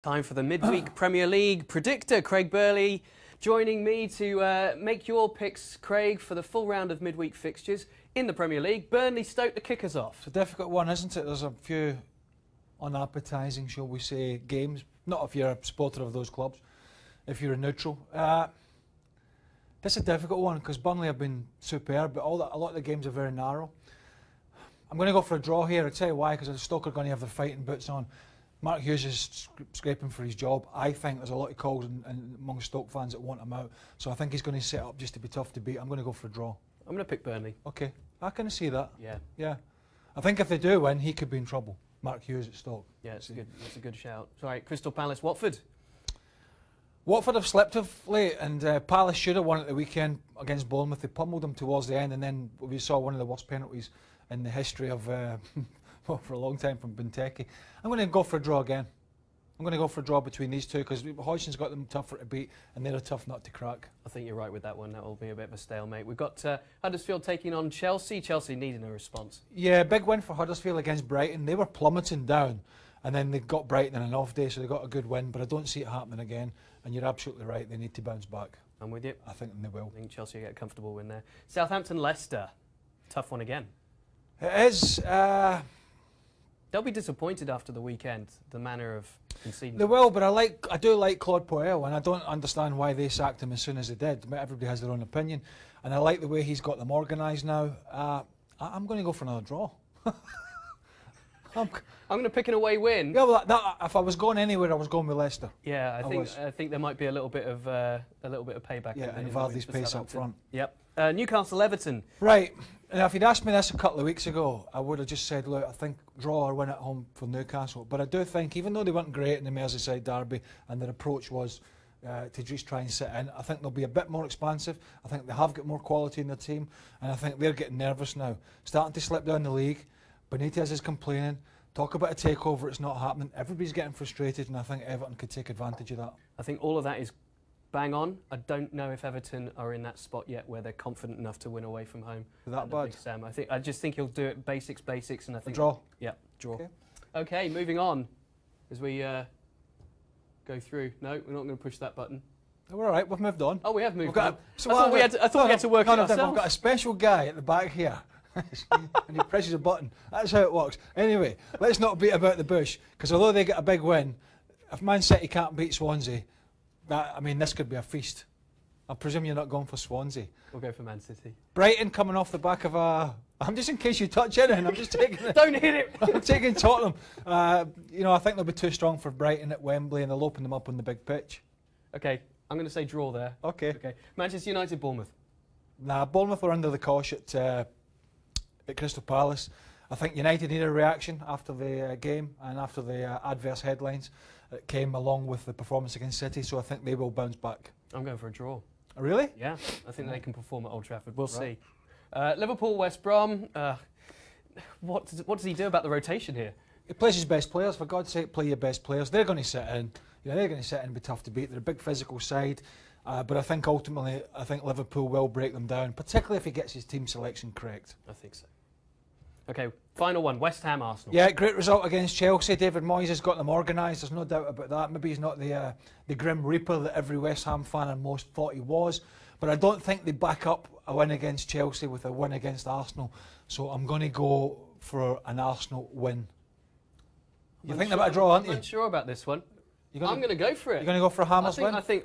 Time for the midweek Premier League predictor, Craig Burley, joining me to make your picks, Craig, for the full round of midweek fixtures in the Premier League. Burnley-Stoke to kick us off. It's a difficult one, isn't it? There's a few unappetising, shall we say, games. Not if you're a supporter of those clubs, if you're a neutral. This is a difficult one because Burnley have been superb, but a lot of the games are very narrow. I'm going to go for a draw here. I'll tell you why, because Stoke are going to have their fighting boots on. Mark Hughes is scraping for his job. I think there's a lot of calls among Stoke fans that want him out. So I think he's going to set up just to be tough to beat. I'm going to go for a draw. I'm going to pick Burnley. Okay, I can see that. Yeah. I think if they do win, he could be in trouble. Mark Hughes at Stoke. Yeah, it's a good shout. Sorry, Crystal Palace, Watford. Watford have slipped of late, and Palace should have won at the weekend against Bournemouth. They pummeled them towards the end, and then we saw one of the worst penalties in the history of well, for a long time from Benteke. I'm going to go for a draw again. I'm going to go for a draw between these two because Hodgson's got them tougher to beat and they're a tough nut to crack. I think you're right with that one. That will be a bit of a stalemate. We've got Huddersfield taking on Chelsea. Chelsea needing a response. Yeah, big win for Huddersfield against Brighton. They were plummeting down and then they got Brighton on an off day, so they got a good win, but I don't see it happening again. And you're absolutely right, they need to bounce back. I'm with you. I think they will. I think Chelsea will get a comfortable win there. Southampton-Leicester. Tough one again. It is. They'll be disappointed after the weekend, the manner of conceding. They will, but I do like Claude Puel, and I don't understand why they sacked him as soon as they did. Everybody has their own opinion, and I like the way he's got them organised now. I'm going to go for another draw. I'm going to pick an away win. Yeah, well, if I was going anywhere, I was going with Leicester. Yeah, I think there might be a little bit of payback. Yeah, and Vardy's pace up front. Yep. Newcastle-Everton. Right. And if you'd asked me this a couple of weeks ago, I would have just said, look, I think draw or win at home for Newcastle. But I do think, even though they weren't great in the Merseyside derby and their approach was to just try and sit in, I think they'll be a bit more expansive. I think they have got more quality in their team, and I think they're getting nervous now. Starting to slip down the league. Benitez is complaining. Talk about a takeover, it's not happening. Everybody's getting frustrated, and I think Everton could take advantage of that. I think all of that is bang on. I don't know if Everton are in that spot yet where they're confident enough to win away from home. That bad? Big Sam. I just think he'll do it basics, and I think a draw. Yeah, draw. Okay, moving on as we go through. No, we're not going to push that button. We're all right. We've moved on. Oh, we have moved on. I thought we had to work it ourselves. I've got a special guy at the back here. And he presses a button. That's how it works. Anyway, let's not beat about the bush, because although they get a big win, if Man City can't beat Swansea, this could be a feast. I presume you're not going for Swansea. We'll go for Man City. Brighton coming off the back of a... I'm just in case you touch anything. I'm just taking it. Don't hit it. I'm taking Tottenham. I think they'll be too strong for Brighton at Wembley, and they'll open them up on the big pitch. Okay, I'm going to say draw there. Okay. Manchester United, Bournemouth. Nah, Bournemouth are under the cosh at Crystal Palace. I think United need a reaction after the game and after the adverse headlines that came along with the performance against City, so I think they will bounce back. I'm going for a draw. Really? Yeah, I think they can perform at Old Trafford. We'll see. Liverpool, West Brom. What does he do about the rotation here? He plays his best players. For God's sake, play your best players. They're going to sit in. They're going to sit in and be tough to beat. They're a big physical side. But I think ultimately, Liverpool will break them down, particularly if he gets his team selection correct. I think so. Okay, final one, West Ham, Arsenal. Yeah, great result against Chelsea. David Moyes has got them organised, there's no doubt about that. Maybe he's not the grim reaper that every West Ham fan and most thought he was, but I don't think they back up a win against Chelsea with a win against Arsenal. So I'm going to go for an Arsenal win. You think about a draw, aren't you? I'm not sure about this one. I'm going to go for it. You're going to go for a Hammers win? I think